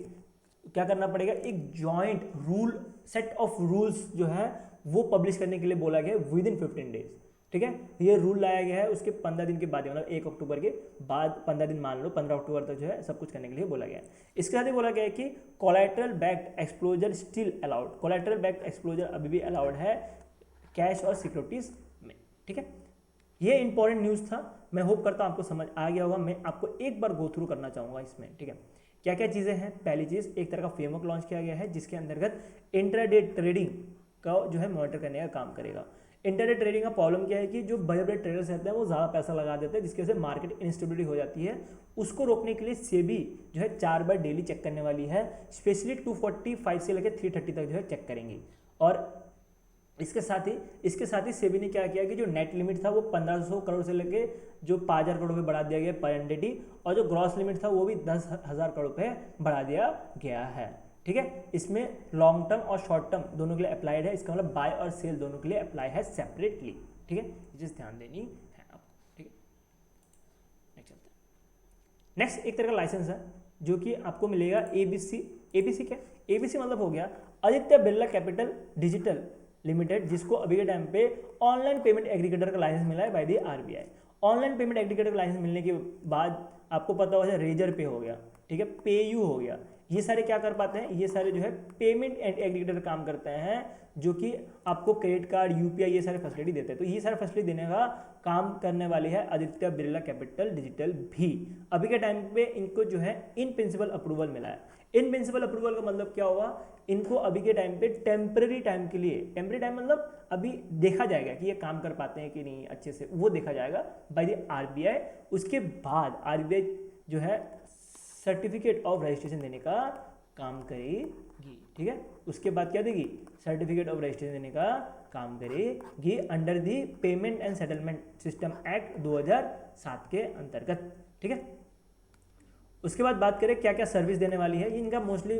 क्या करना पड़ेगा, एक joint rule set of rules जो है वो पब्लिश करने के लिए बोला गया विद इन 15 डेज, ठीक है। ये रूल लाया गया है उसके 15 दिन के बाद, मतलब 1 अक्टूबर के बाद 15 दिन मान लो, 15 अक्टूबर तक जो है सब कुछ करने के लिए बोला गया है। इसके साथ ही बोला गया है कि collateral backed exposure still allowed, collateral backed exposure अभी भी अलाउड है कैश और सिक्योरिटीज में, ठीक है। ये इंपॉर्टेंट न्यूज़ था, मैं होप करता हूँ आपको समझ आ गया होगा। मैं आपको एक बार गो थ्रू करना चाहूँगा इसमें, ठीक है। क्या क्या चीज़ें हैं, पहली चीज़ एक तरह का फ्रेमवर्क लॉन्च किया गया है जिसके अंतर्गत इंट्राडे ट्रेडिंग का जो है मॉनिटर करने का काम करेगा। इंट्राडे ट्रेडिंग का प्रॉब्लम क्या है कि जो बड़े बड़े ट्रेडर्स रहते हैं वो ज़्यादा पैसा लगा देते हैं, जिसकी वजह से मार्केट इंस्टेबिलिटी हो जाती है। उसको रोकने के लिए सेबी जो है 4 बार डेली चेक करने वाली है, स्पेशली 245 से लेकर 330 तक जो है चेक करेंगी। और इसके साथ ही सेबी ने क्या किया कि जो नेट लिमिट था वो 1500 करोड़ से लेके जो 5000 करोड़ पे बढ़ा दिया गया पर एंटिटी, और जो ग्रॉस लिमिट था वो भी 10,000 करोड़ पे बढ़ा दिया गया है, ठीक है। इसमें लॉन्ग टर्म और शॉर्ट टर्म दोनों के लिए अप्लाइड है, इसका मतलब बाय और सेल दोनों के लिए अप्लाई है सेपरेटली, ठीक है। ये चीज़ ध्यान देनी है आपको, ठीक है। नेक्स्ट चलते हैं। नेक्स्ट एक तरह का लाइसेंस है जो कि आपको मिलेगा ABC क्या, ABC मतलब हो गया Aditya Birla capital digital limited, जिसको अभी के टाइम पे ऑनलाइन पेमेंट एग्रीगेटर का लाइसेंस मिला है by the RBI। Online payment aggregator का लाइसेंस मिलने के बाद आपको पता होगा रेजर पे हो गया, ठीक है, पेयू हो गया, ये सारे क्या कर पाते हैं, ये सारे जो है पेमेंट एग्रीगेटर काम करते हैं जो कि आपको क्रेडिट कार्ड UPI ये सारे फैसिलिटी देते हैं। तो ये सारे फैसिलिटी देने का काम करने वाली है आदित्य बिरला कैपिटल डिजिटल भी। अभी के टाइम पे इनको जो है इन प्रिंसिपल अप्रूवल मिला है। इन प्रिंसिपल अप्रूवल का मतलब क्या हुआ, इनको अभी के टाइम पे टेम्पररी टाइम के लिए, टेम्पररी टाइम मतलब अभी देखा जाएगा कि ये काम कर पाते हैं कि नहीं अच्छे से, वो देखा जाएगा बाय द RBI। उसके बाद RBI जो है सर्टिफिकेट ऑफ रजिस्ट्रेशन देने का काम करेगी, ठीक है। उसके बाद क्या देगी, सर्टिफिकेट ऑफ रजिस्ट्रेशन देने का काम करेगी under the payment and settlement system act 2007 के अंतर्गत, ठीक है। उसके बाद बात करें क्या क्या सर्विस देने वाली है, इनका मोस्टली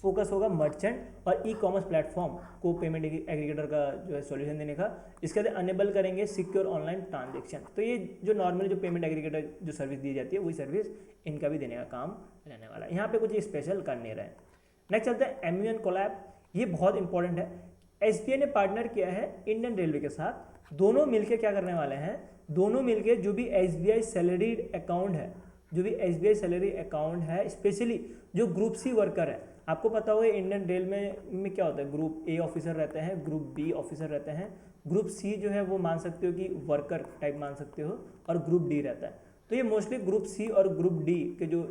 फोकस होगा मर्चेंट और ई कॉमर्स प्लेटफॉर्म को पेमेंट एग्रीगेटर का जो है सॉल्यूशन देने का। इसके बाद अनेबल करेंगे सिक्योर ऑनलाइन ट्रांजेक्शन। तो ये जो नॉर्मली जो पेमेंट एग्रीगेटर जो सर्विस दी जाती है वही सर्विस इनका भी देने का काम रहने वाला है। यहाँ पे कुछ स्पेशल कर नहीं रहे। नेक्स्ट चलते हैं MUN कोलैब। ये बहुत इंपॉर्टेंट है। SBI ने पार्टनर किया है इंडियन रेलवे के साथ। दोनों मिलके क्या करने वाले हैं, दोनों मिलके जो भी SBI सैलरी अकाउंट है, जो भी SBI सैलरी अकाउंट है, स्पेशली जो ग्रुप C वर्कर है, आपको पता होगा इंडियन रेल में क्या होता है, ग्रुप A ऑफिसर रहते हैं, ग्रुप B ऑफिसर रहते हैं, ग्रुप C जो है वो मान सकते हो कि वर्कर टाइप मान सकते हो, और ग्रुप D रहता है। तो ये मोस्टली ग्रुप C और ग्रुप D के जो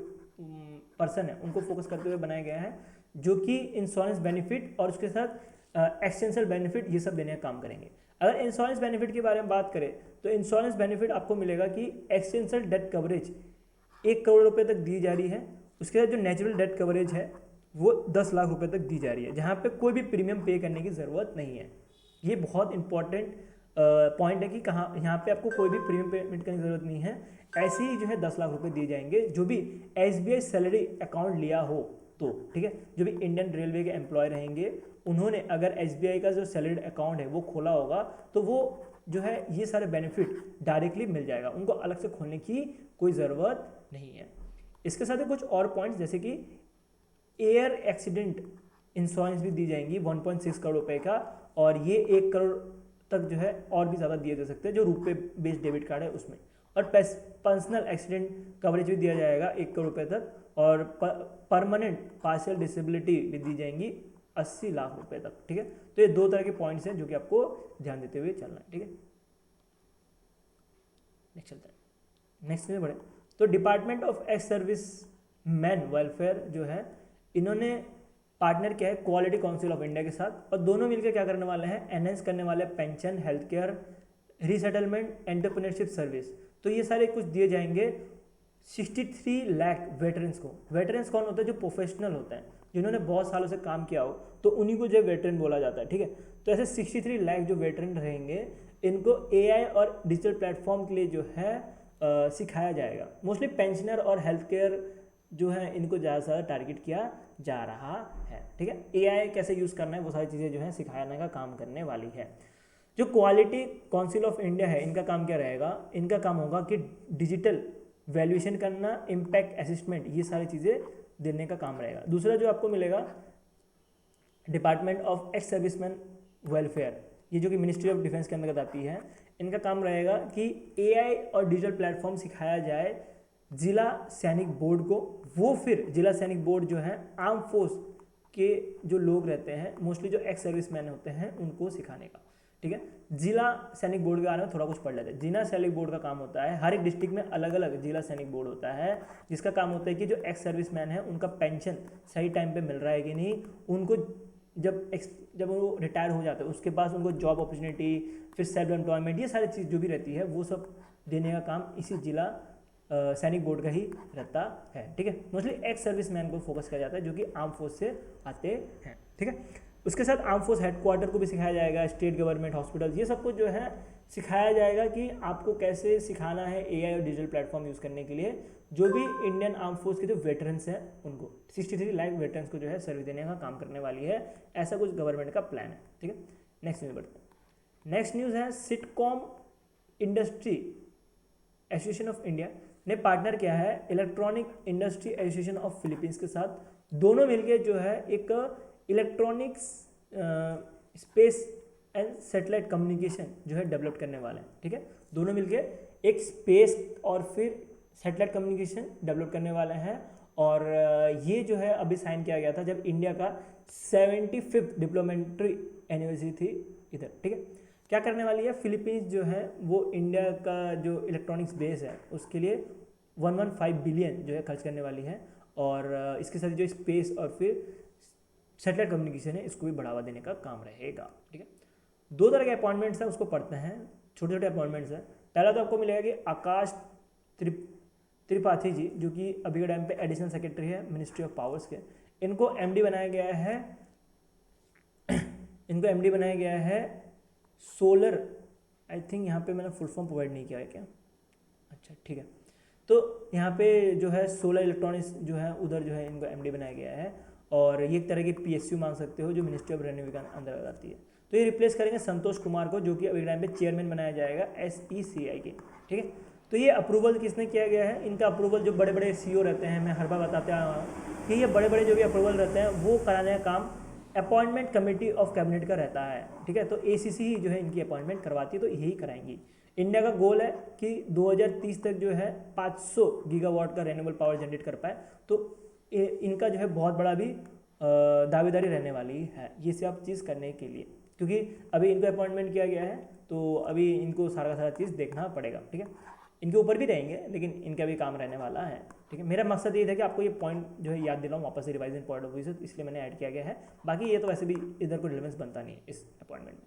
पर्सन है उनको फोकस करते हुए बनाया गया है, जो कि इंश्योरेंस बेनिफिट और उसके साथ एक्सटेंशन बेनिफिट ये सब देने का काम करेंगे। अगर इंश्योरेंस बेनिफिट के बारे में बात करें तो इंश्योरेंस बेनिफिट आपको मिलेगा कि एक्सटेंशन डेथ कवरेज 1 करोड़ रुपए तक दी जा रही है। उसके बाद जो नेचुरल डेथ कवरेज है वो 10 लाख रुपए तक दी जा रही है, जहाँ पे कोई भी प्रीमियम पे करने की ज़रूरत नहीं है। ये बहुत इंपॉर्टेंट पॉइंट है कि कहाँ यहाँ पे आपको कोई भी प्रीमियम पेमेंट करने की ज़रूरत नहीं है। ऐसे ही जो है 10 लाख रुपए दिए जाएंगे जो भी SBI सैलरी अकाउंट लिया हो तो, ठीक है। जो भी इंडियन रेलवे के एम्प्लॉय रहेंगे उन्होंने अगर SBI का जो सैलरी अकाउंट है वो खोला होगा तो वो जो है ये सारे बेनिफिट डायरेक्टली मिल जाएगा, उनको अलग से खोलने की कोई ज़रूरत नहीं है। इसके साथ ही कुछ और पॉइंट्स जैसे कि एयर एक्सीडेंट इंश्योरेंस भी दी जाएंगी 1.6 करोड़ रुपए का, और ये 1 करोड़ तक जो है और भी ज़्यादा दिए जा सकते हैं जो रुपए बेस्ड डेबिट कार्ड है उसमें। और पर्सनल एक्सीडेंट कवरेज भी दिया जाएगा 1 करोड़ रुपए तक, और परमानेंट पार्शियल डिसेबिलिटी भी दी जाएंगी 80 लाख रुपए तक, ठीक है। तो ये 2 तरह के पॉइंट्स हैं जो कि आपको ध्यान देते हुए चलना है, ठीक है। नेक्स्ट चलते हैं, नेक्स्ट में बढ़े तो department of ex service man welfare जो है इन्होंने पार्टनर किया है क्वालिटी काउंसिल ऑफ इंडिया के साथ, और दोनों मिलकर क्या करने वाले हैं, एनहेंस करने वाले pension, health care, resettlement, entrepreneurship service. तो ये सारे कुछ दिए जाएंगे 63 लाख वेटरन्स को। वेटरन्स कौन होता है, जो प्रोफेशनल होते हैं, जिन्होंने बहुत सालों से काम किया हो, तो उन्हीं को जो वेटरन बोला जाता है, ठीक है। तो ऐसे 63 लाख जो वेटरन रहेंगे इनको AI और डिजिटल प्लेटफॉर्म के लिए जो है सिखाया जाएगा। मोस्टली पेंशनर और हेल्थ केयर जो है इनको ज़्यादा से ज़्यादा टारगेट किया जा रहा है, ठीक है। AI कैसे यूज़ करना है वो सारी चीज़ें जो है सिखाने का काम करने वाली है। जो क्वालिटी काउंसिल ऑफ इंडिया है इनका काम क्या रहेगा, इनका काम होगा कि डिजिटल वैल्यूएशन करना, इम्पैक्ट असेसमेंट, ये सारी चीज़ें देने का काम रहेगा। दूसरा जो आपको मिलेगा department of ex serviceman welfare, ये जो कि मिनिस्ट्री ऑफ डिफेंस के अंतर्गत आती है, इनका काम रहेगा कि AI और डिजिटल प्लेटफॉर्म सिखाया जाए जिला सैनिक बोर्ड को। वो फिर जिला सैनिक बोर्ड जो है आर्म फोर्स के जो लोग रहते हैं, मोस्टली जो एक्स सर्विसमैन होते हैं, उनको सिखाने का, ठीक है। जिला सैनिक बोर्ड के बारे में थोड़ा कुछ पढ़ लेते हैं। जिला सैनिक बोर्ड का काम होता है, हर एक डिस्ट्रिक्ट में अलग अलग जिला सैनिक बोर्ड होता है, जिसका काम होता है कि जो एक्स सर्विसमैन है उनका पेंशन सही टाइम पे मिल रहा है कि नहीं, उनको जब वो रिटायर हो जाते हैं उसके बाद उनको जॉब अपॉर्चुनिटी, फिर सेल्फ एम्प्लॉयमेंट, ये सारी चीज़ जो भी रहती है वो सब देने का काम इसी जिला सैनिक बोर्ड का ही रहता है, ठीक है। मोस्टली एक्स सर्विसमैन को फोकस किया जाता है जो कि आर्म फोर्स से आते हैं, ठीक है। उसके साथ आर्म फोर्स हेडक्वार्टर को भी सिखाया जाएगा, स्टेट गवर्नमेंट हॉस्पिटल, ये सब कुछ जो है सिखाया जाएगा कि आपको कैसे सिखाना है AI और डिजिटल प्लेटफॉर्म यूज़ करने के लिए। जो भी इंडियन आर्म फोर्स के जो वेटरन्स हैं उनको 63 लाख वेटरन्स को जो है सर्विस देने का काम करने वाली है, ऐसा कुछ गवर्नमेंट का प्लान है, ठीक है। नेक्स्ट न्यूज़ बढ़ते हैं। नेक्स्ट न्यूज़ है sitcom industry association of India ने पार्टनर किया है electronic industry association of Philippines के साथ। दोनों मिलकर जो है एक electronics space and satellite communication जो है डेवलप करने वाले हैं, ठीक है। दोनों मिलकर एक स्पेस और फिर सैटेलाइट कम्युनिकेशन डेवलप करने वाले हैं, और ये जो है अभी साइन किया गया था जब इंडिया का 75th डिप्लोमेट्री एनिवर्सरी थी इधर, ठीक है। क्या करने वाली है, फिलीपींस जो है वो इंडिया का जो इलेक्ट्रॉनिक्स बेस है उसके लिए 115 बिलियन जो है खर्च करने वाली है, और इसके साथ जो स्पेस और फिर सैटेलाइट कम्युनिकेशन है इसको भी बढ़ावा देने का काम रहेगा, ठीक है। 2 तरह के अपॉइंटमेंट्स हैं उसको पढ़ते हैं, छोटे छोटे अपॉइंटमेंट्स हैं। पहला तो आपको मिलेगा कि आकाश त्रिपाठी जी जो कि अभी के टाइम पे एडिशनल सेक्रेटरी है मिनिस्ट्री ऑफ पावर्स के, इनको MD बनाया गया है। इनको MD बनाया गया है सोलर, आई थिंक यहाँ पे मैंने फुल फॉर्म प्रोवाइड नहीं किया है क्या, अच्छा ठीक है। तो यहाँ पे जो है सोलर इलेक्ट्रॉनिक्स जो है उधर जो है इनको MD बनाया गया है, और ये एक तरह की PSU मान सकते हो जो मिनिस्ट्री ऑफ रेवेन्यू के अंदर आती है। तो ये रिप्लेस करेंगे संतोष कुमार को, जो कि अभी टाइम पे चेयरमैन बनाया जाएगा SECI के। ठीक है, तो ये अप्रूवल किसने किया गया है? इनका अप्रूवल जो बड़े बड़े CEO रहते हैं, मैं हर बार बताते आया हूँ कि ये बड़े बड़े जो भी अप्रूवल रहते हैं वो कराने का काम अपॉइंटमेंट कमेटी ऑफ कैबिनेट का रहता है। ठीक है, तो ACC ही जो है इनकी अपॉइंटमेंट करवाती है, तो यही कराएंगी। इंडिया का गोल है कि 2030 तक जो है 500 गीगावाट का रेन्यूएबल पावर जनरेट कर पाए, तो इनका जो है बहुत बड़ा भी दावेदारी रहने वाली है ये सब चीज़ करने के लिए, क्योंकि अभी इनको अपॉइंटमेंट किया गया है तो अभी इनको सारा का सारा चीज़ देखना पड़ेगा। ठीक है, इनके ऊपर भी रहेंगे लेकिन इनका भी काम रहने वाला है। ठीक है, मेरा मकसद ये था कि आपको ये पॉइंट जो है याद दिलाऊं वापस से रिवाइजन पॉइंट ऑफ व्यू से, इसलिए मैंने ऐड किया गया है। बाकी ये तो वैसे भी इधर कोई रिलेवेंस बनता नहीं है इस अपॉइंटमेंट में।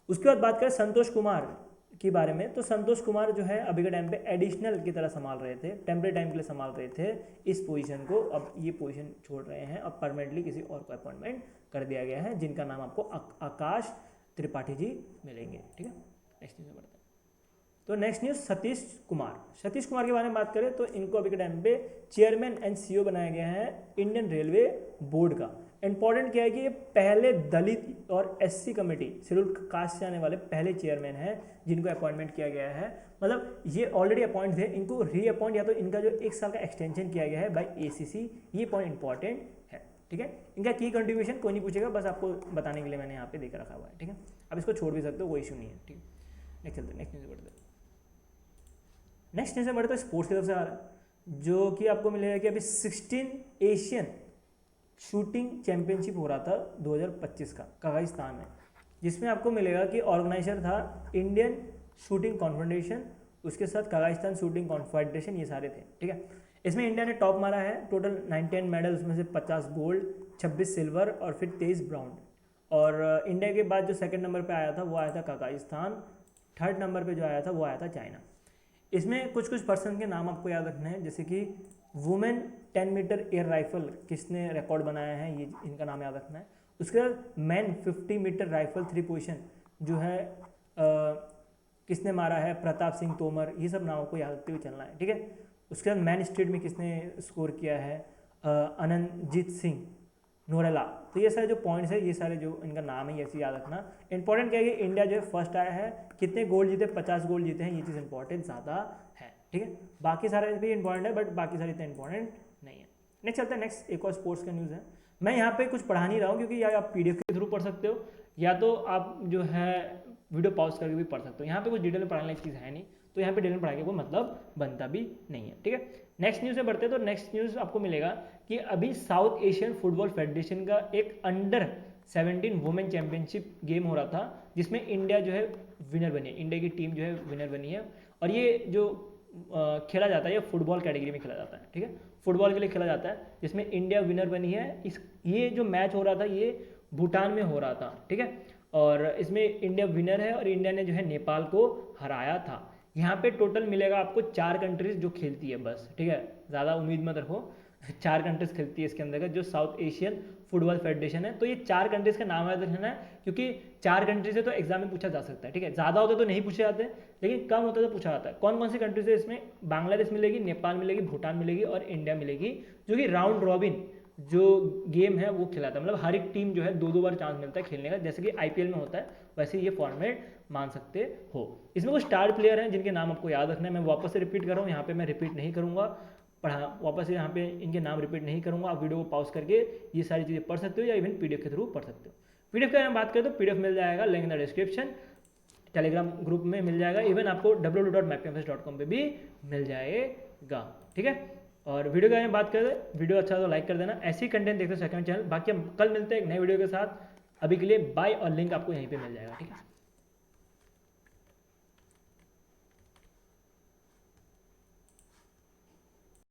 उसके बाद बात करें संतोष कुमार के बारे में, तो संतोष कुमार जो है अभी के टाइम पे एडिशनल की तरह संभाल रहे थे, टेम्परेरी टाइम के लिए संभाल रहे थे इस पोजीशन को। अब ये पोजीशन छोड़ रहे हैं, अब परमानेंटली किसी और को अपॉइंटमेंट कर दिया गया है, जिनका नाम आपको आकाश त्रिपाठी जी मिलेंगे। ठीक है, नेक्स्ट न्यूज़ में बढ़ते हैं। तो नेक्स्ट न्यूज़ सतीश कुमार के बारे में बात करें तो इनको अभी के टाइम पे चेयरमैन एंड CEO बनाया गया है इंडियन रेलवे बोर्ड का। इंपॉर्टेंट क्या है कि ये पहले दलित और SC कमेटी शेड्यूल्ड कास्ट से आने वाले पहले चेयरमैन हैं जिनको अपॉइंटमेंट किया गया है। मतलब ये ऑलरेडी अपॉइंट थे, इनको रीअपॉइंट या तो इनका जो 1 साल का एक्सटेंशन किया गया है बाय ACC, ये पॉइंट इंपॉर्टेंट है। ठीक है, इनका की कंट्रीब्यूशन कोई नहीं पूछेगा, बस आपको बताने के लिए मैंने यहाँ पे देख रखा हुआ है। ठीक है, अब इसको छोड़ भी सकते हो, कोई इशू नहीं है। ठीक है, नेक्स्ट चलते हैं, नेक्स्ट न्यूज़ बढ़ते हैं। नेक्स्ट न्यूज़ में बढ़ते स्पोर्ट्स की तरफ से आ रहा है, जो कि आपको मिलेगा कि अभी 16 एशियन शूटिंग चैंपियनशिप हो रहा था 2025 का कजाकिस्तान में, जिसमें आपको मिलेगा कि ऑर्गेनाइजर था इंडियन शूटिंग कॉन्फेडरेशन, उसके साथ कजाकिस्तान शूटिंग कॉन्फेडरेशन, ये सारे थे। ठीक है, इसमें इंडिया ने टॉप मारा है, टोटल 99 मेडल, उसमें से 50 गोल्ड, 26 सिल्वर और फिर 23 ब्राउन। और इंडिया के बाद जो सेकंड नंबर पे आया था वो आया था कजाकिस्तान, थर्ड नंबर पे जो आया था वो आया था चाइना। इसमें कुछ पर्सन के नाम आपको याद रखने हैं, जैसे कि वुमेन 10 मीटर एयर राइफल किसने रिकॉर्ड बनाया है, ये इनका नाम याद रखना है। उसके बाद मैन 50 मीटर राइफल 3 पोजीशन जो है किसने मारा है, प्रताप सिंह तोमर, ये सब नामों को याद रखते हुए चलना है। ठीक है, उसके बाद मैन स्ट्रीट में किसने स्कोर किया है, अनंतजीत सिंह नोरेला। तो ये सारे जो पॉइंट्स है, ये सारे जो इनका नाम है, ये चीज़ याद रखना। इंपॉर्टेंट क्या है कि इंडिया जो है फर्स्ट आया है, कितने गोल्ड जीते, 50 गोल्ड जीते हैं, ये चीज़ इंपॉर्टेंट ज़्यादा है। ठीक है, बाकी सारे भी इंपॉर्टेंट है बट बाकी सारे इतने इंपॉर्टेंट नहीं है। नेक्स्ट चलते हैं, नेक्स्ट एक और स्पोर्ट्स का न्यूज़ है। मैं यहाँ पे कुछ पढ़ा नहीं रहा हूँ क्योंकि या आप PDF के थ्रू पढ़ सकते हो या तो आप जो है वीडियो पॉज करके भी पढ़ सकते हो। यहाँ पे कुछ डिटेल में पढ़ाने वाली चीज़ है नहीं, तो यहाँ पे डिटेल में पढ़ाने का कोई मतलब बनता भी नहीं है। ठीक है, नेक्स्ट न्यूज़ में बढ़ते हैं। तो नेक्स्ट न्यूज़ आपको मिलेगा कि अभी साउथ एशियन फुटबॉल फेडरेशन का एक अंडर 17 वुमेन चैंपियनशिप गेम हो रहा था, जिसमें इंडिया जो है विनर बनी है, इंडिया की टीम जो है विनर बनी है। और ये जो खेला जाता है ये फुटबॉल कैटेगरी में खेला जाता है। ठीक है, फुटबॉल के लिए खेला जाता है, जिसमें इंडिया विनर बनी है। ये जो मैच हो रहा था ये भूटान में हो रहा था। ठीक है, और इसमें इंडिया विनर है और इंडिया ने जो है नेपाल को हराया था। यहाँ पे टोटल मिलेगा आपको 4 कंट्रीज जो खेलती है बस। ठीक है, ज़्यादा उम्मीद मत रखो, 4 कंट्रीज खेलती है इसके अंदर का जो साउथ एशियन फुटबॉल फेडरेशन है। तो ये 4 कंट्रीज का नाम याद रखना है क्योंकि 4 कंट्रीज से तो एग्जाम में पूछा जा सकता है। ठीक है, ज़्यादा होता तो नहीं पूछे जाते, लेकिन कम होता तो पूछा जाता है। कौन कौन सी कंट्रीज है इसमें, बांग्लादेश मिलेगी, नेपाल मिलेगी, भूटान मिलेगी और इंडिया मिलेगी, जो कि राउंड रॉबिन जो गेम है वो खिलाता है। मतलब हर एक टीम जो है 2-2 बार चांस मिलता है खेलने का, जैसे कि IPL में होता है वैसे ये फॉर्मेट मान सकते हो। इसमें कुछ स्टार प्लेयर हैं जिनके नाम आपको याद रखना है। मैं वापस से रिपीट कर रहा हूँ, यहाँ पे मैं रिपीट नहीं करूँगा, वापस से यहाँ पे इनके नाम रिपीट नहीं करूँगा। आप वीडियो को पॉज करके ये सारी चीज़ें पढ़ सकते हो या इवन PDF के थ्रू पढ़ सकते हो। PDF के बारे में बात करें तो PDF मिल जाएगा, link in the description, Telegram group में मिल जाएगा, इवन आपको www.mapmfs.com पे भी मिल जाएगा। ठीक है, और वीडियो के बारे में बात करें, वीडियो अच्छा तो लाइक कर देना, ऐसी कंटेंट देखते हो सेकंड चैनल। बाकी हम कल मिलते हैं एक नए वीडियो के साथ, अभी के लिए बाय, और लिंक आपको यहीं पे मिल जाएगा। ठीक है।